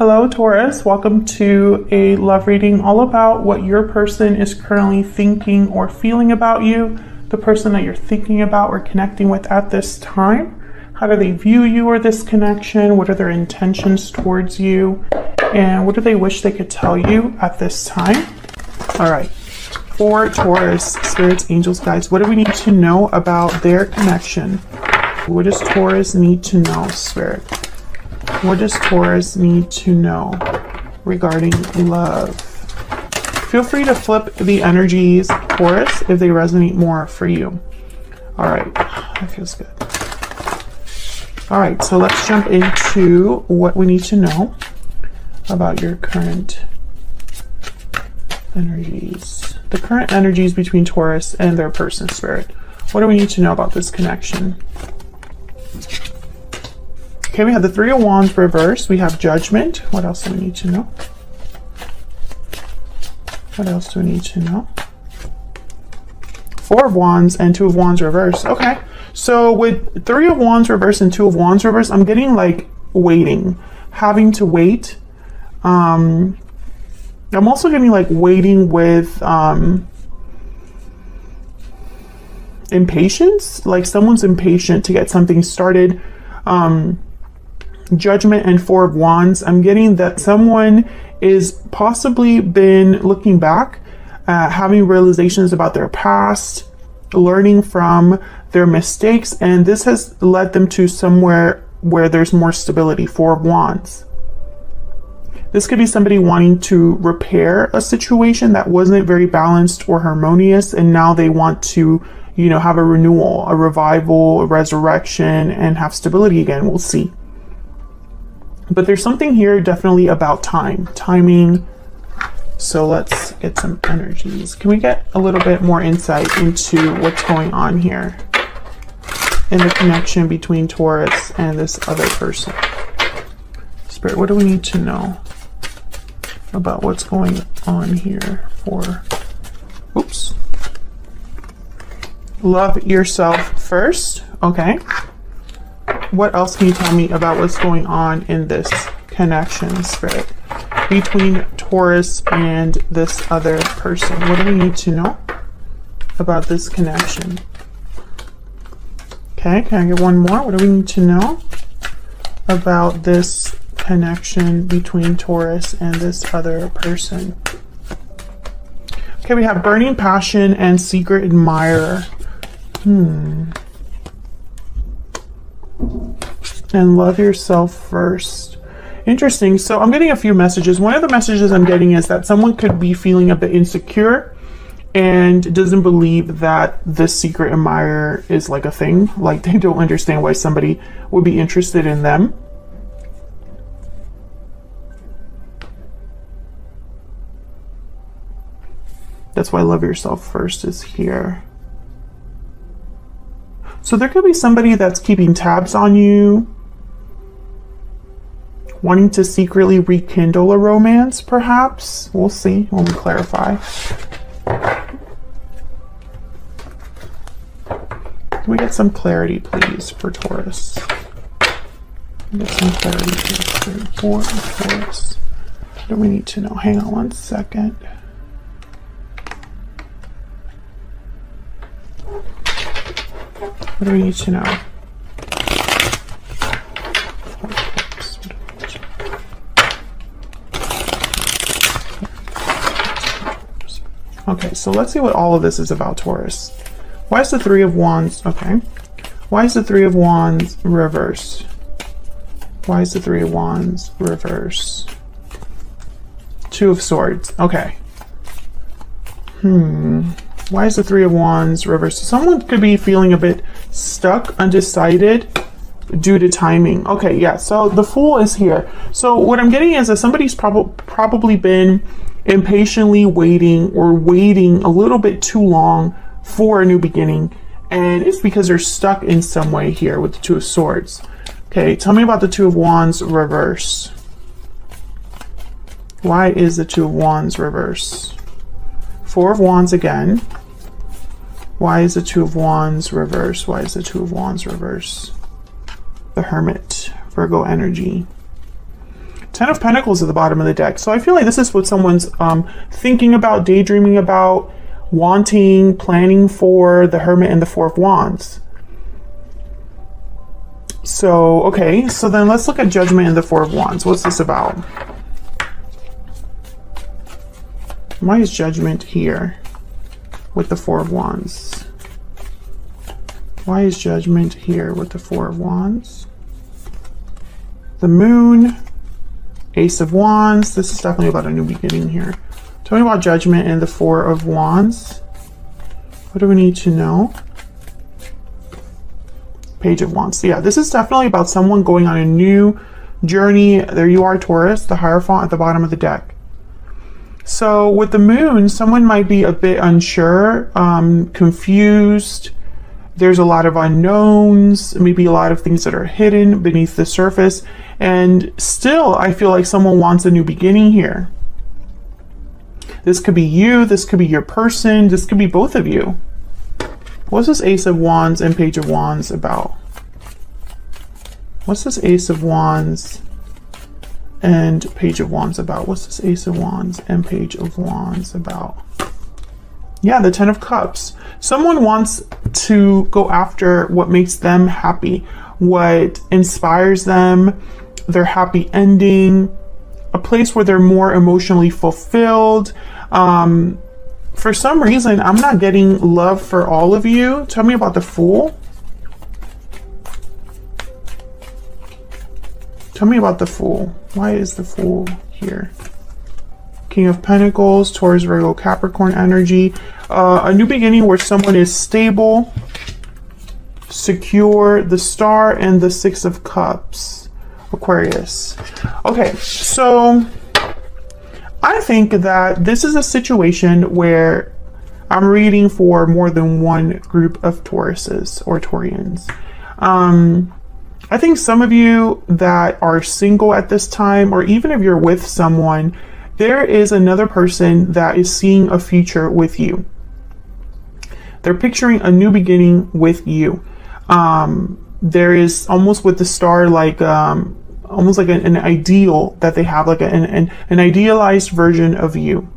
Hello Taurus, welcome to a love reading all about what your person is currently thinking or feeling about you, the person that you're thinking about or connecting with at this time. How do they view you or this connection? What are their intentions towards you? And what do they wish they could tell you at this time? All right, for Taurus, spirits, angels, guides, what do we need to know about their connection? What does Taurus need to know, Spirit? What does Taurus need to know regarding love? Feel free to flip the energies, Taurus, if they resonate more for you. All right, that feels good. All right, so let's jump into what we need to know about your current energies. The current energies between Taurus and their person, Spirit. What do we need to know about this connection? Okay, we have the Three of Wands reversed. We have Judgment. What else do we need to know? What else do we need to know? Four of Wands and Two of Wands reversed. Okay, so with Three of Wands reversed and Two of Wands reversed, I'm getting like waiting, having to wait. I'm also getting like waiting with impatience, like someone's impatient to get something started. Judgment and Four of Wands, I'm getting that someone is possibly been looking back, having realizations about their past, learning from their mistakes, and this has led them to somewhere where there's more stability. Four of Wands. This could be somebody wanting to repair a situation that wasn't very balanced or harmonious, and now they want to, you know, have a renewal, a revival, a resurrection, and have stability again. We'll see. But there's something here definitely about timing. So let's get some energies. Can we get a little bit more insight into what's going on here in the connection between Taurus and this other person? Spirit, what do we need to know about what's going on here for, oops. Love yourself first. Okay. What else can you tell me about what's going on in this connection, Spirit, between Taurus and this other person? What do we need to know about this connection? Okay, can I get one more? What do we need to know about this connection between Taurus and this other person? Okay, we have burning passion and secret admirer. And love yourself first. Interesting. So I'm getting a few messages. One of the messages I'm getting is that someone could be feeling a bit insecure and doesn't believe that this secret admirer is like a thing. Like they don't understand why somebody would be interested in them. That's why love yourself first is here. So there could be somebody that's keeping tabs on you, wanting to secretly rekindle a romance, perhaps. We'll see when we clarify. Can we get some clarity, please, for Taurus? Get some clarity, please, for Taurus. What do we need to know? Hang on one second. What do we need to know? Okay, so let's see what all of this is about, Taurus. Why is the Three of Wands? Okay. Why is the Three of Wands reversed? Why is the Three of Wands reversed? Two of Swords. Okay. Why is the Three of Wands reversed? Someone could be feeling a bit stuck, undecided due to timing. Okay, yeah, so the Fool is here. So what I'm getting is that somebody's probably been impatiently waiting or waiting a little bit too long for a new beginning. And it's because they're stuck in some way here with the Two of Swords. Okay, tell me about the Two of Wands reverse. Why is the Two of Wands reverse? Four of Wands again. Why is the Two of Wands reverse? Why is the Two of Wands reverse? The Hermit, Virgo energy. Ten of Pentacles at the bottom of the deck. So I feel like this is what someone's thinking about, daydreaming about, wanting, planning for. The Hermit and the Four of Wands. So, okay, so then let's look at Judgment and the Four of Wands. What's this about? Why is Judgment here with the Four of Wands? Why is Judgment here with the Four of Wands? The Moon, Ace of Wands. This is definitely about a new beginning here. Tell me about Judgment and the Four of Wands. What do we need to know? Page of Wands. Yeah, this is definitely about someone going on a new journey. There you are, Taurus, the Hierophant at the bottom of the deck. So with the Moon, someone might be a bit unsure, confused. There's a lot of unknowns, maybe a lot of things that are hidden beneath the surface. And still, I feel like someone wants a new beginning here. This could be you, this could be your person, this could be both of you. What's this Ace of Wands and Page of Wands about? What's this Ace of Wands and Page of Wands about? What's this Ace of Wands and Page of Wands about? Yeah, the Ten of Cups. Someone wants to go after what makes them happy, what inspires them, their happy ending, a place where they're more emotionally fulfilled. For some reason, I'm not getting love for all of you. Tell me about the Fool. Tell me about the Fool. Why is the Fool here? King of Pentacles, Taurus, Virgo, Capricorn energy. A new beginning where someone is stable, secure, the Star, and the Six of Cups. Aquarius. Okay, so I think that this is a situation where I'm reading for more than one group of Tauruses or Taurians. I think some of you that are single at this time, or even if you're with someone, there is another person that is seeing a future with you. They're picturing a new beginning with you. There is almost with the Star, like almost like an ideal that they have, like an idealized version of you.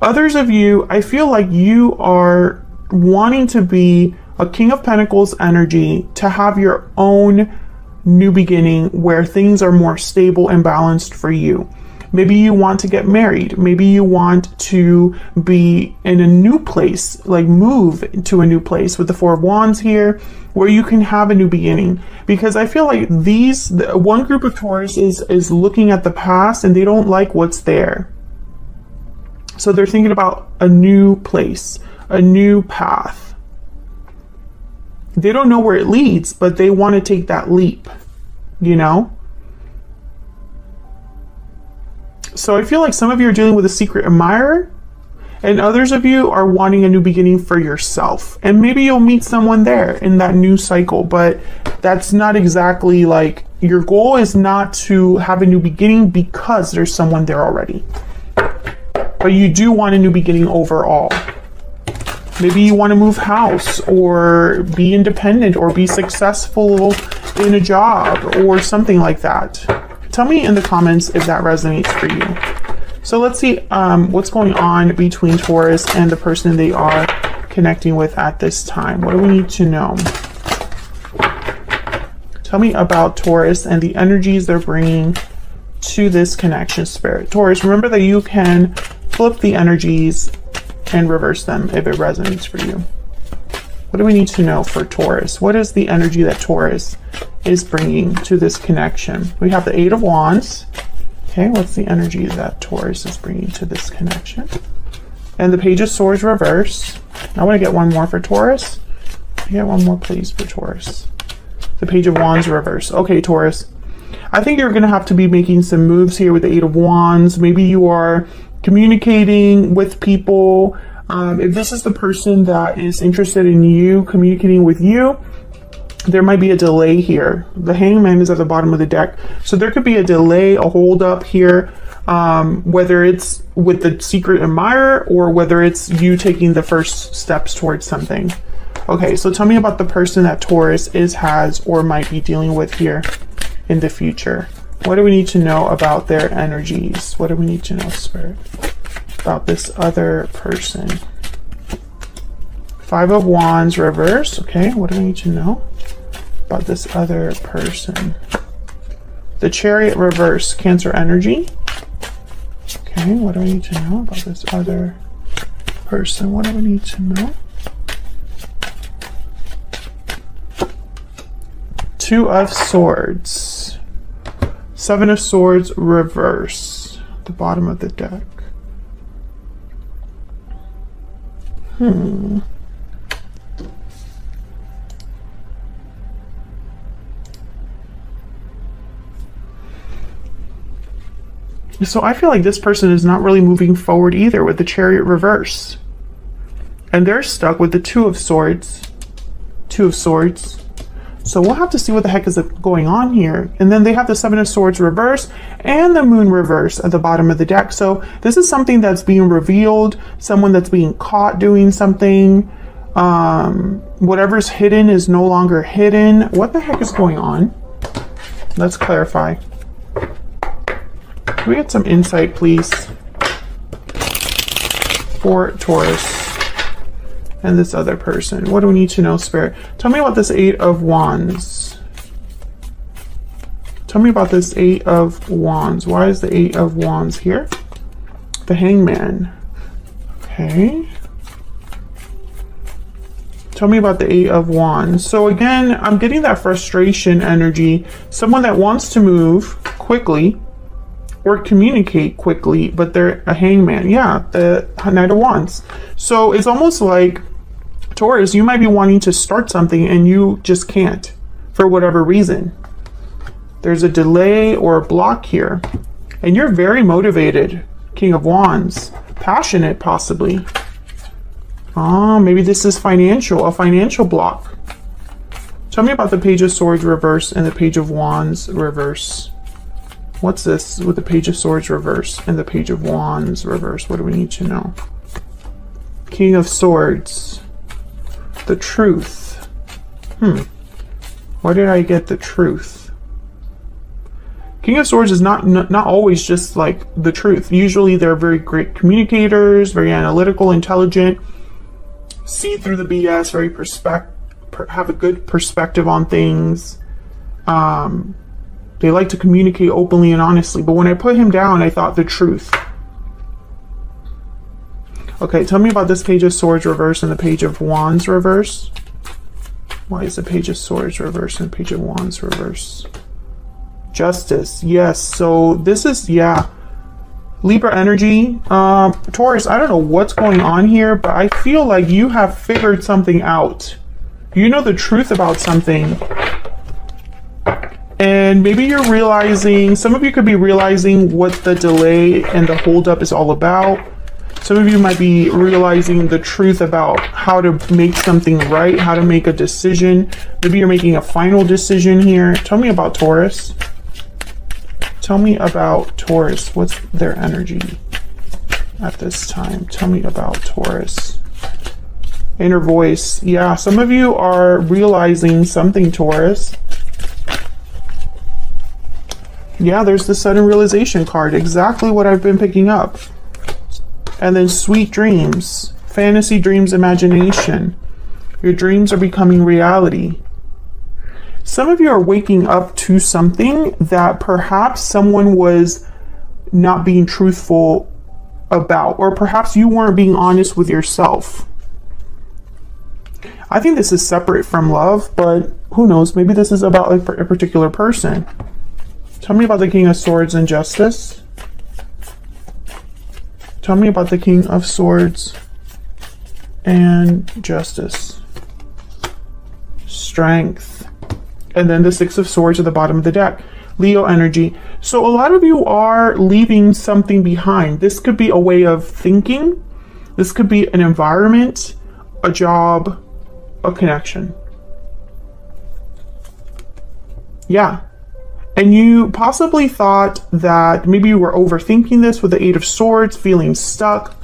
Others of you, I feel like you are wanting to be a King of Pentacles energy, to have your own new beginning where things are more stable and balanced for you. Maybe you want to get married. Maybe you want to be in a new place, like move to a new place with the Four of Wands here, where you can have a new beginning. Because I feel like one group of Taurus is looking at the past and they don't like what's there. So they're thinking about a new place, a new path. They don't know where it leads, but they want to take that leap, you know? So I feel like some of you are dealing with a secret admirer, and others of you are wanting a new beginning for yourself. And maybe you'll meet someone there in that new cycle, but that's not exactly like, your goal is not to have a new beginning because there's someone there already. But you do want a new beginning overall. Maybe you want to move house, or be independent, or be successful in a job, or something like that. Tell me in the comments if that resonates for you. So let's see what's going on between Taurus and the person they are connecting with at this time. What do we need to know? Tell me about Taurus and the energies they're bringing to this connection, Spirit. Taurus, remember that you can flip the energies and reverse them if it resonates for you. What do we need to know for Taurus? What is the energy that Taurus is bringing to this connection? We have the Eight of Wands. Okay, what's the energy that Taurus is bringing to this connection? And the Page of Swords reverse. I want to get one more for Taurus. Get one more, please, for Taurus. The Page of Wands reverse. Okay, Taurus. I think you're going to have to be making some moves here with the Eight of Wands. Maybe you are communicating with people. If this is the person that is interested in you, communicating with you, there might be a delay here. The Hangman is at the bottom of the deck. So there could be a delay, a hold up here, whether it's with the secret admirer or whether it's you taking the first steps towards something. Okay, so tell me about the person that Taurus has or might be dealing with here in the future. What do we need to know about their energies? What do we need to know, Spirit, about this other person? Five of Wands reverse. Okay, what do we need to know about this other person? The Chariot reverse, Cancer energy. Okay, what do we need to know about this other person? What do we need to know? Two of Swords. Seven of Swords reverse. At the bottom of the deck. So I feel like this person is not really moving forward either with the Chariot reverse. And they're stuck with the Two of Swords. Two of Swords. So we'll have to see what the heck is going on here. And then they have the Seven of Swords reverse and the Moon reverse at the bottom of the deck. So this is something that's being revealed, someone that's being caught doing something. Whatever's hidden is no longer hidden. What the heck is going on? Let's clarify. Can we get some insight, please, for Taurus and this other person? What do we need to know, Spirit? Tell me about this Eight of Wands. Tell me about this Eight of Wands. Why is the Eight of Wands here? The Hangman. Okay. Tell me about the Eight of Wands. So again, I'm getting that frustration energy. Someone that wants to move quickly or communicate quickly, but they're a hangman. Yeah, the Knight of Wands. So it's almost like, Taurus, you might be wanting to start something and you just can't for whatever reason. There's a delay or a block here. And you're very motivated, King of Wands. Passionate, possibly. Oh, maybe this is financial, a financial block. Tell me about the Page of Swords reverse and the Page of Wands reverse. What's this with the Page of Swords reverse and the Page of Wands reverse? What do we need to know? King of Swords. The truth. Why did I get the truth? King of Swords is not always just like the truth. Usually they're very great communicators, very analytical, intelligent, see through the BS, very have a good perspective on things. They like to communicate openly and honestly, but when I put him down, I thought the truth. Okay, tell me about this Page of Swords reverse and the Page of Wands reverse. Why is the Page of Swords reverse and the Page of Wands reverse? Justice, yes. So this is, yeah, Libra energy. Taurus, I don't know what's going on here, but I feel like you have figured something out. You know the truth about something. And maybe you're realizing, some of you could be realizing what the delay and the holdup is all about. Some of you might be realizing the truth about how to make something right, how to make a decision. Maybe you're making a final decision here. Tell me about Taurus. Tell me about Taurus. What's their energy at this time? Tell me about Taurus. Inner voice. Yeah, some of you are realizing something, Taurus. Yeah, there's the sudden realization card. Exactly what I've been picking up. And then sweet dreams. Fantasy dreams, imagination. Your dreams are becoming reality. Some of you are waking up to something that perhaps someone was not being truthful about, or perhaps you weren't being honest with yourself. I think this is separate from love, but who knows? Maybe this is about a particular person. Tell me about the King of Swords and Justice. Tell me about the King of Swords and Justice. Strength. And then the Six of Swords at the bottom of the deck. Leo energy. So a lot of you are leaving something behind. This could be a way of thinking. This could be an environment, a job, a connection. Yeah. And you possibly thought that maybe you were overthinking this with the Eight of Swords, feeling stuck.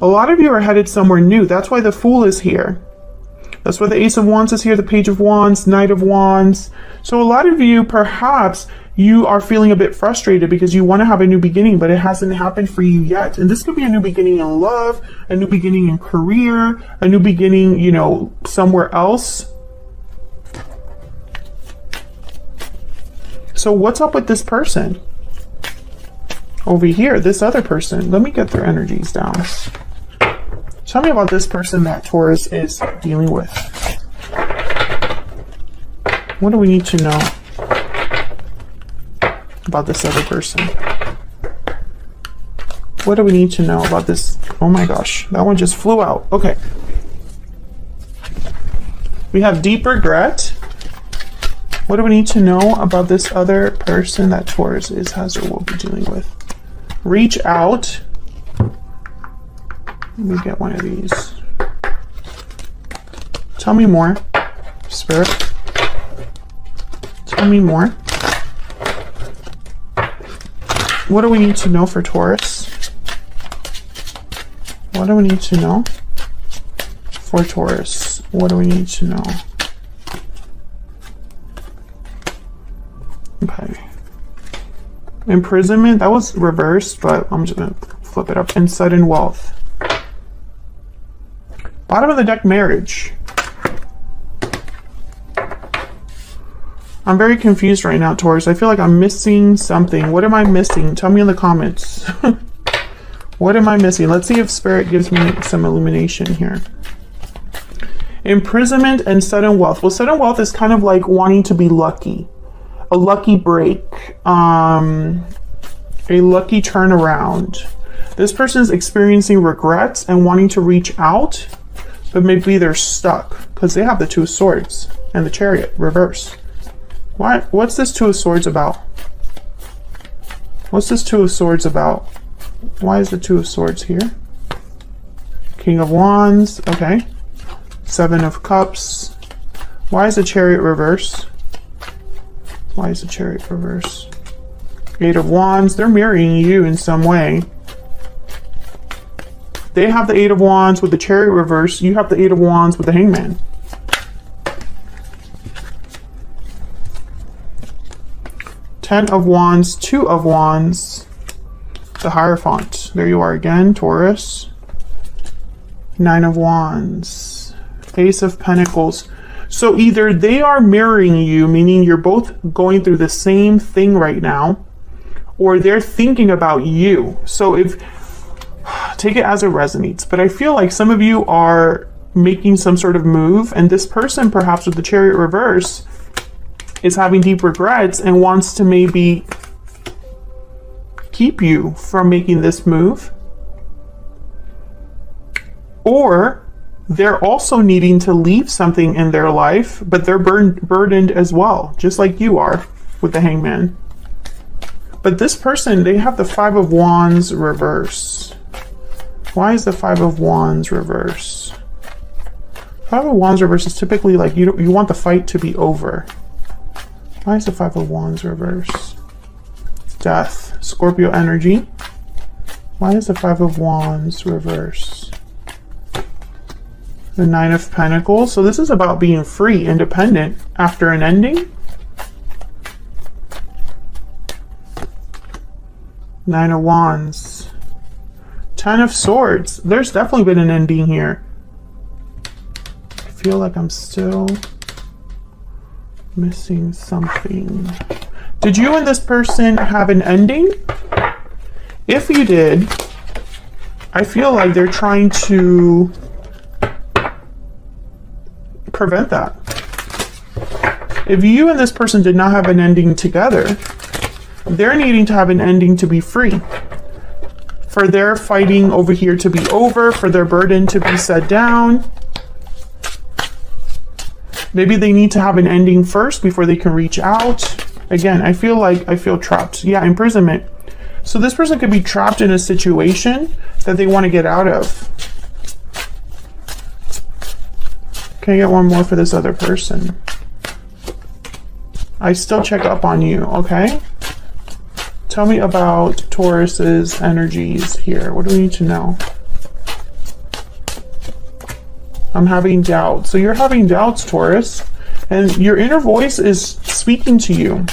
A lot of you are headed somewhere new. That's why the Fool is here. That's why the Ace of Wands is here, the Page of Wands, Knight of Wands. So a lot of you perhaps you are feeling a bit frustrated because you want to have a new beginning, but it hasn't happened for you yet. And this could be a new beginning in love, a new beginning in career, a new beginning, you know, somewhere else. So what's up with this person? Over here, this other person. Let me get their energies down. Tell me about this person that Taurus is dealing with. What do we need to know about this other person? What do we need to know about this? Oh my gosh, that one just flew out. Okay. We have deep regret. What do we need to know about this other person that Taurus has or will be dealing with? Reach out. Let me get one of these. Tell me more, Spirit. Tell me more. What do we need to know for Taurus? What do we need to know for Taurus? What do we need to know? Okay. Imprisonment, that was reversed, but I'm just going to flip it up. And sudden wealth. Bottom of the deck, marriage. I'm very confused right now, Taurus. I feel like I'm missing something. What am I missing? Tell me in the comments. What am I missing? Let's see if Spirit gives me some illumination here. Imprisonment and sudden wealth. Well, sudden wealth is kind of like wanting to be lucky. A lucky break, a lucky turnaround. This person is experiencing regrets and wanting to reach out, but maybe they're stuck because they have the Two of Swords and the Chariot reverse. What's this Two of Swords about? What's this Two of Swords about? Why is the Two of Swords here? King of Wands, okay. Seven of Cups. Why is the Chariot reverse? Why is the Chariot reverse? Eight of Wands. They're marrying you in some way. They have the Eight of Wands with the Chariot reverse. You have the Eight of Wands with the Hangman. Ten of Wands, Two of Wands, the Hierophant. There you are again, Taurus. Nine of Wands, Ace of Pentacles. So either they are mirroring you, meaning you're both going through the same thing right now, or they're thinking about you. So if, take it as it resonates, but I feel like some of you are making some sort of move, and this person, perhaps with the Chariot reverse, is having deep regrets and wants to maybe keep you from making this move. Or they're also needing to leave something in their life, but they're burdened as well, just like you are with the Hangman. But this person, they have the Five of Wands reverse. Why is the Five of Wands reverse? Five of Wands reverse is typically like you want the fight to be over. Why is the Five of Wands reverse? Death, Scorpio energy. Why is the Five of Wands reverse? The Nine of Pentacles. So this is about being free, independent after an ending. Nine of Wands. Ten of Swords. There's definitely been an ending here. I feel like I'm still missing something. Did you and this person have an ending? If you did, I feel like they're trying to prevent that. If you and this person did not have an ending together, they're needing to have an ending to be free. For their fighting over here to be over, for their burden to be set down. Maybe they need to have an ending first before they can reach out. Again, I feel trapped. Yeah, imprisonment. So this person could be trapped in a situation that they want to get out of. Can I get one more for this other person? I still check up on you, okay? Tell me about Taurus's energies here. What do we need to know? I'm having doubts. So you're having doubts, Taurus, and your inner voice is speaking to you.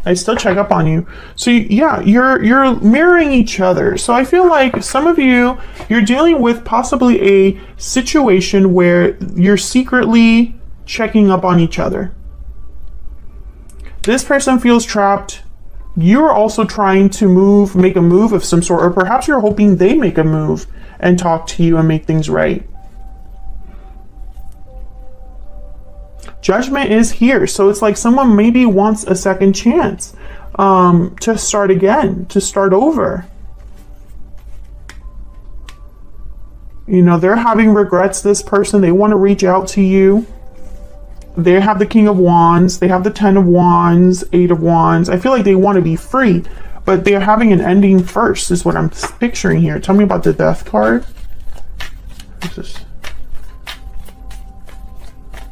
I still check up on you. So yeah, you're mirroring each other. So I feel like some of you, you're dealing with possibly a situation where you're secretly checking up on each other. This person feels trapped. You're also trying to make a move of some sort, or perhaps you're hoping they make a move and talk to you and make things right. Judgment is here. So it's like someone maybe wants a second chance to start again, to start over. You know, they're having regrets, this person. They want to reach out to you. They have the King of Wands. They have the 10 of Wands, 8 of Wands. I feel like they want to be free, but they're having an ending first is what I'm picturing here. Tell me about the Death card.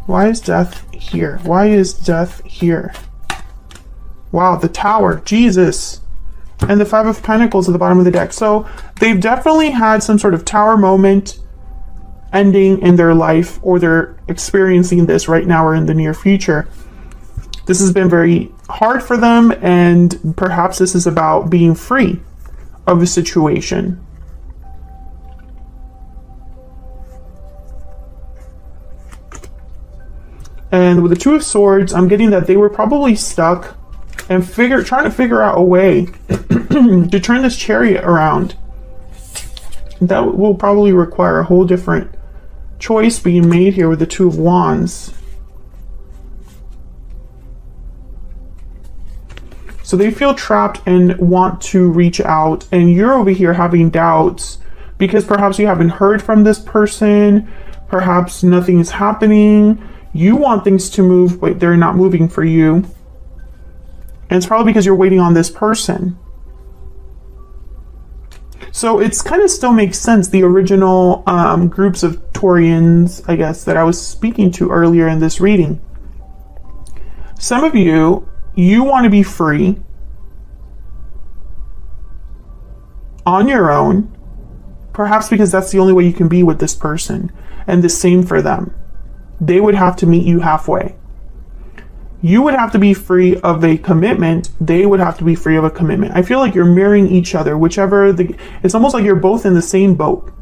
Why is death here? Why is death here? Wow, the Tower, Jesus. And the 5 of Pentacles at the bottom of the deck. So they've definitely had some sort of Tower moment ending in their life, or they're experiencing this right now or in the near future. This has been very hard for them, and perhaps this is about being free of a situation. And with the 2 of Swords, I'm getting that they were probably stuck and trying to figure out a way to turn this Chariot around. That will probably require a whole different choice being made here with the 2 of Wands. So they feel trapped and want to reach out, and you're over here having doubts because perhaps you haven't heard from this person, perhaps nothing is happening. You want things to move, but they're not moving for you. And it's probably because you're waiting on this person. So it's kind of still makes sense. The original groups of Taurians, I guess, that I was speaking to earlier in this reading. Some of you, you want to be free on your own, perhaps because that's the only way you can be with this person, and the same for them. They would have to meet you halfway. You would have to be free of a commitment. They would have to be free of a commitment. I feel like you're mirroring each other, it's almost like you're both in the same boat.